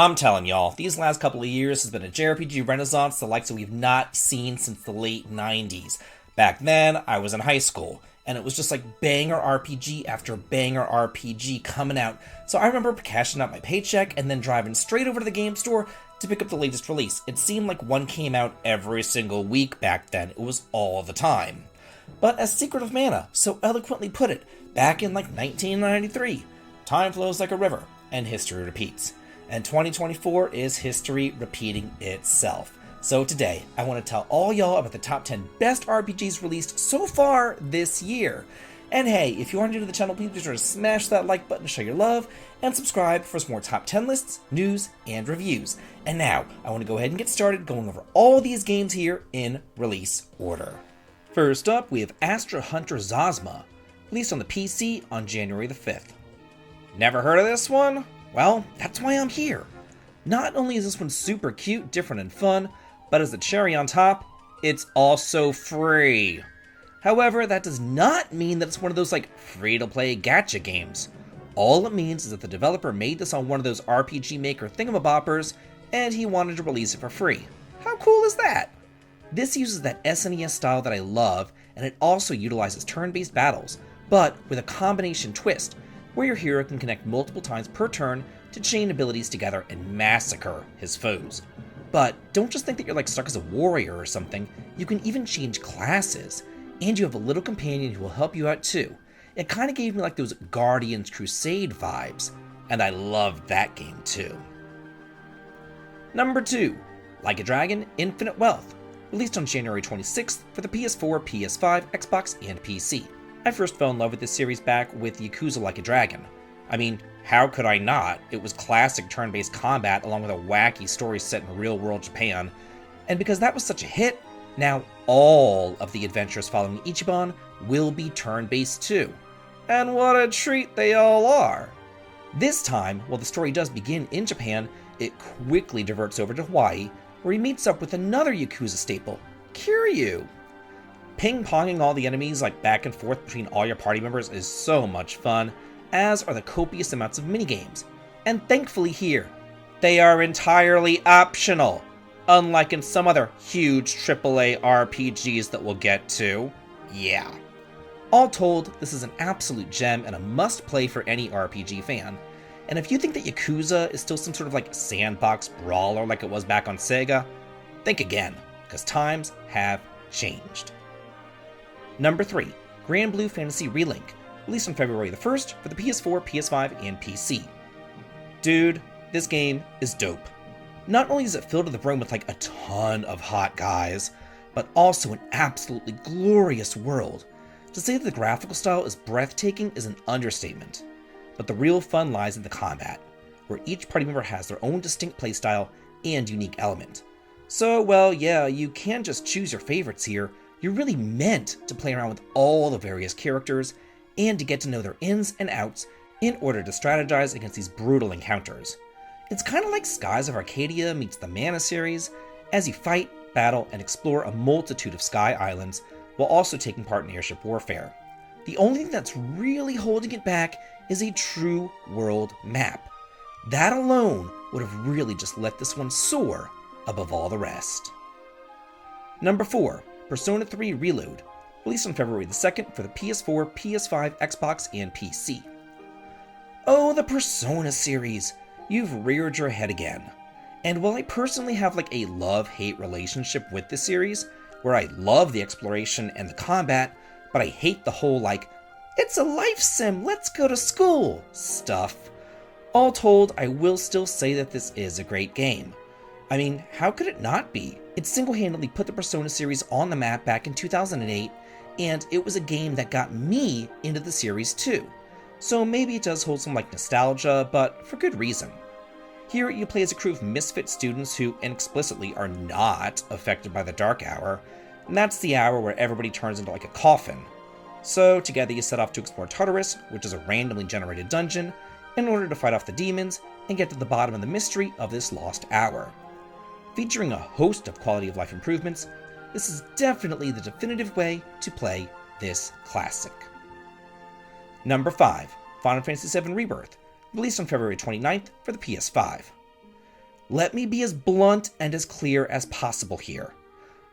I'm telling y'all, these last couple of years has been a JRPG renaissance the likes that we've not seen since the late 90s. Back then, I was in high school, and it was just like banger RPG after banger RPG coming out. So I remember cashing out my paycheck and then driving straight over to the game store to pick up the latest release. It seemed like one came out every single week back then. It was all the time. But as Secret of Mana so eloquently put it, back in like 1993, time flows like a river, and history repeats. And 2024 is history repeating itself. So today, I want to tell all y'all about the top 10 best RPGs released so far this year. And hey, if you are new to the channel, please be sure to smash that like button to show your love, and subscribe for some more top 10 lists, news, and reviews. And now, I want to go ahead and get started going over all these games here in release order. First up, we have Astra Hunter Zosma, released on the PC on January the 5th. Never heard of this one? Well, that's why I'm here. Not only is this one super cute, different, and fun, but as the cherry on top, it's also free. However, that does not mean that it's one of those like free-to-play gacha games. All it means is that the developer made this on one of those RPG Maker thingamaboppers, and he wanted to release it for free. How cool is that? This uses that SNES style that I love, and it also utilizes turn-based battles, but with a combination twist, where your hero can connect multiple times per turn to chain abilities together and massacre his foes. But don't just think that you're like stuck as a warrior or something, you can even change classes, and you have a little companion who will help you out too. It kind of gave me like those Guardians Crusade vibes, and I loved that game too. Number 2, Like a Dragon, Infinite Wealth, released on January 26th for the PS4, PS5, Xbox, and PC. I first fell in love with this series back with Yakuza Like a Dragon. I mean, how could I not? It was classic turn-based combat along with a wacky story set in real-world Japan. And because that was such a hit, now all of the adventures following Ichiban will be turn-based too. And what a treat they all are! This time, while the story does begin in Japan, it quickly diverts over to Hawaii, where he meets up with another Yakuza staple, Kiryu. Ping-ponging all the enemies like back and forth between all your party members is so much fun, as are the copious amounts of minigames. And thankfully here, they are entirely optional, unlike in some other huge AAA RPGs that we'll get to. Yeah. All told, this is an absolute gem and a must-play for any RPG fan. And if you think that Yakuza is still some sort of like sandbox brawler like it was back on Sega, think again, because times have changed. Number 3, Grand Blue Fantasy Relink, released on February the 1st for the PS4, PS5, and PC. Dude, this game is dope. Not only is it filled to the brim with like a ton of hot guys, but also an absolutely glorious world. To say that the graphical style is breathtaking is an understatement. But the real fun lies in the combat, where each party member has their own distinct playstyle and unique element. So, well, yeah, you can just choose your favorites here. You're really meant to play around with all the various characters and to get to know their ins and outs in order to strategize against these brutal encounters. It's kind of like Skies of Arcadia meets the Mana series, as you fight, battle, and explore a multitude of sky islands while also taking part in airship warfare. The only thing that's really holding it back is a true world map. That alone would have really just let this one soar above all the rest. Number 4, Persona 3 Reload, released on February the 2nd for the PS4, PS5, Xbox, and PC. Oh, the Persona series! You've reared your head again. And while I personally have like a love-hate relationship with this series, where I love the exploration and the combat, but I hate the whole like, it's a life sim, let's go to school stuff. All told, I will still say that this is a great game. I mean, how could it not be? It single-handedly put the Persona series on the map back in 2008, and it was a game that got me into the series too. So maybe it does hold some like nostalgia, but for good reason. Here you play as a crew of misfit students who explicitly are not affected by the Dark Hour, and that's the hour where everybody turns into like a coffin. So together you set off to explore Tartarus, which is a randomly generated dungeon, in order to fight off the demons and get to the bottom of the mystery of this lost hour. Featuring a host of quality of life improvements, this is definitely the definitive way to play this classic. Number 5, Final Fantasy VII Rebirth, released on February 29th for the PS5. Let me be as blunt and as clear as possible here.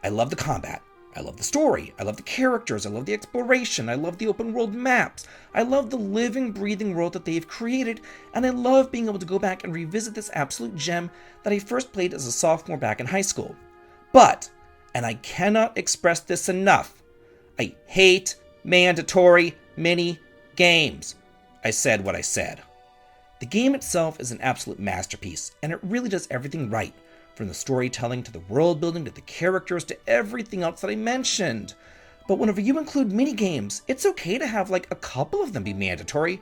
I love the combat. I love the story. I love the characters. I love the exploration. I love the open world maps. I love the living, breathing world that they've created, and I love being able to go back and revisit this absolute gem that I first played as a sophomore back in high school. But, and I cannot express this enough, I hate mandatory mini games. I said what I said. The game itself is an absolute masterpiece, and it really does everything right, from the storytelling to the world building to the characters to everything else that I mentioned. But whenever you include minigames, it's okay to have like a couple of them be mandatory.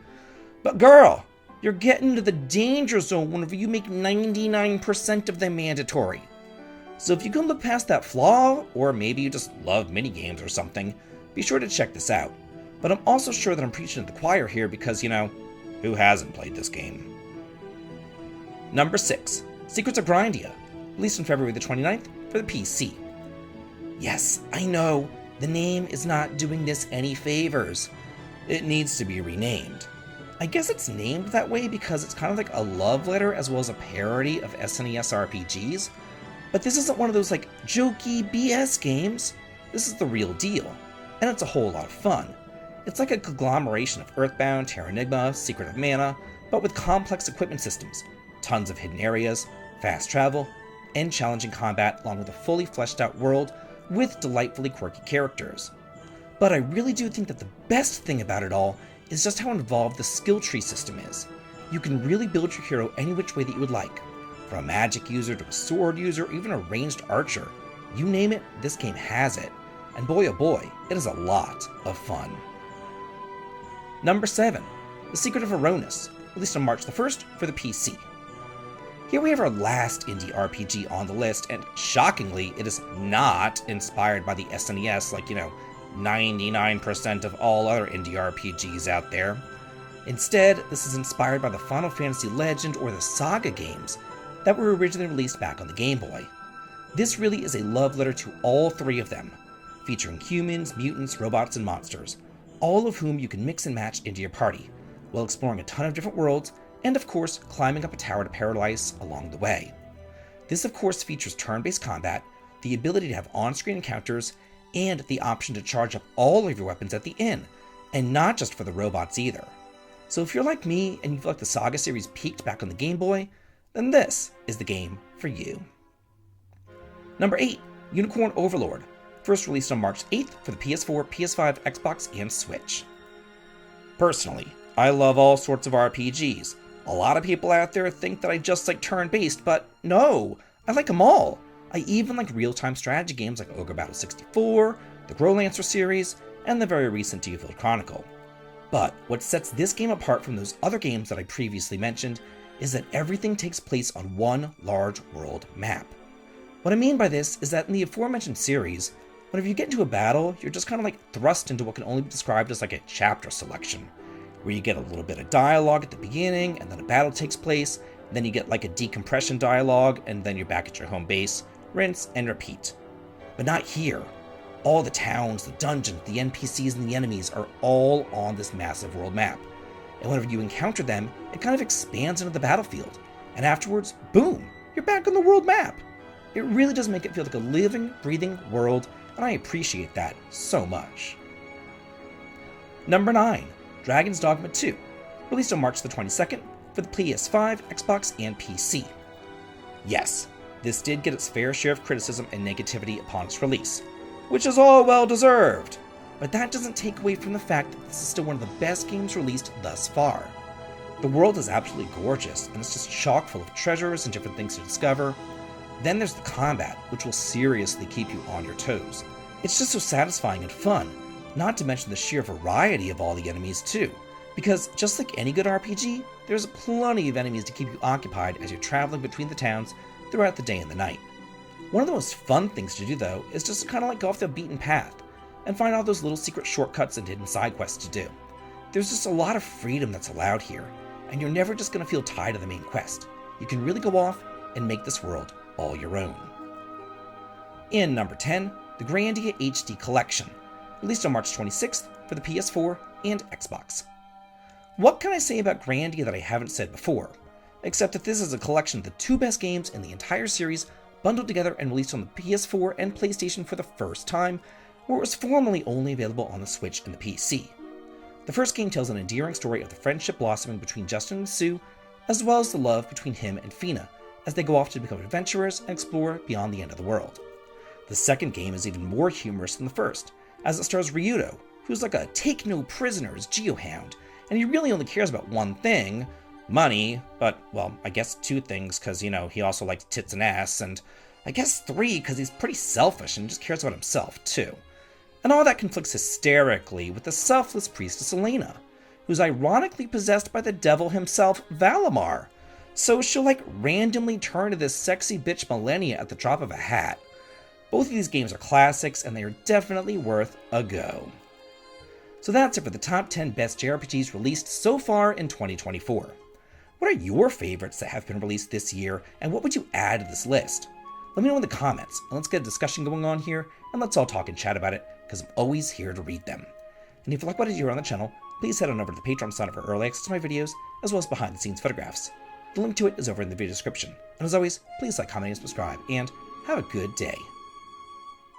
But girl, you're getting into the danger zone whenever you make 99% of them mandatory. So if you can look past that flaw, or maybe you just love minigames or something, be sure to check this out. But I'm also sure that I'm preaching to the choir here because, who hasn't played this game? Number 6, Secrets of Grindia, released on February the 29th for the PC. Yes, I know, the name is not doing this any favors. It needs to be renamed. I guess it's named that way because it's kind of like a love letter as well as a parody of SNES RPGs. But this isn't one of those like jokey BS games. This is the real deal, and it's a whole lot of fun. It's like a conglomeration of Earthbound, Terranigma, Secret of Mana, but with complex equipment systems, tons of hidden areas, fast travel, and challenging combat along with a fully fleshed out world with delightfully quirky characters. But I really do think that the best thing about it all is just how involved the skill tree system is. You can really build your hero any which way that you would like. From a magic user to a sword user or even a ranged archer. You name it, this game has it. And boy oh boy, it is a lot of fun. Number 7, The Secret of Aronis, released on March the 1st for the PC. Here we have our last indie RPG on the list, and shockingly, it is not inspired by the SNES like, 99% of all other indie RPGs out there. Instead, this is inspired by the Final Fantasy Legend or the Saga games that were originally released back on the Game Boy. This really is a love letter to all three of them, featuring humans, mutants, robots, and monsters, all of whom you can mix and match into your party, while exploring a ton of different worlds, and of course, climbing up a tower to paradise along the way. This of course features turn-based combat, the ability to have on-screen encounters, and the option to charge up all of your weapons at the end, and not just for the robots either. So if you're like me and you feel like the Saga series peaked back on the Game Boy, then this is the game for you. Number 8, Unicorn Overlord, first released on March 8th for the PS4, PS5, Xbox, and Switch. Personally, I love all sorts of RPGs. A lot of people out there think that I just like turn-based, but no, I like them all. I even like real-time strategy games like Ogre Battle 64, the Growlancer series, and the very recent Davidvinc Chronicle. But what sets this game apart from those other games that I previously mentioned is that everything takes place on one large world map. What I mean by this is that in the aforementioned series, whenever you get into a battle, you're just kind of like thrust into what can only be described as like a chapter selection, where you get a little bit of dialogue at the beginning, and then a battle takes place, and then you get like a decompression dialogue, and then you're back at your home base, rinse and repeat. But not here. All the towns, the dungeons, the NPCs, and the enemies are all on this massive world map. And whenever you encounter them, it kind of expands into the battlefield. And afterwards, boom, you're back on the world map. It really does make it feel like a living, breathing world, and I appreciate that so much. Number 9, Dragon's Dogma 2, released on March the 22nd for the PS5, Xbox, and PC. Yes, this did get its fair share of criticism and negativity upon its release, which is all well deserved, but that doesn't take away from the fact that this is still one of the best games released thus far. The world is absolutely gorgeous, and it's just chock full of treasures and different things to discover. Then there's the combat, which will seriously keep you on your toes. It's just so satisfying and fun, not to mention the sheer variety of all the enemies too, because just like any good RPG, there's plenty of enemies to keep you occupied as you're traveling between the towns throughout the day and the night. One of the most fun things to do though is just kind of like go off the beaten path and find all those little secret shortcuts and hidden side quests to do. There's just a lot of freedom that's allowed here, and you're never just going to feel tied to the main quest. You can really go off and make this world all your own. In number 10, the Grandia HD Collection, released on March 26th for the PS4 and Xbox. What can I say about Grandia that I haven't said before? except that this is a collection of the 2 best games in the entire series bundled together and released on the PS4 and PlayStation for the first time, where it was formerly only available on the Switch and the PC. The first game tells an endearing story of the friendship blossoming between Justin and Sue, as well as the love between him and Fina, as they go off to become adventurers and explore beyond the end of the world. The second game is even more humorous than the first, as it stars Ryuto, who's like a take-no-prisoners geohound, and he really only cares about one thing: money, but, well, I guess 2 things, because, he also likes tits and ass, and I guess 3, because he's pretty selfish and just cares about himself, too. And all that conflicts hysterically with the selfless priestess Elena, who's ironically possessed by the devil himself, Valimar, so she'll randomly turn to this sexy bitch Millennia at the drop of a hat. Both of these games are classics, and they are definitely worth a go. So that's it for the top 10 best JRPGs released so far in 2024. What are your favorites that have been released this year, and what would you add to this list? Let me know in the comments, and let's get a discussion going on here, and let's all talk and chat about it, because I'm always here to read them. And if you like what I do here on the channel, please head on over to the Patreon side for early access to my videos, as well as behind the scenes photographs. The link to it is over in the video description. And as always, please like, comment, and subscribe, and have a good day.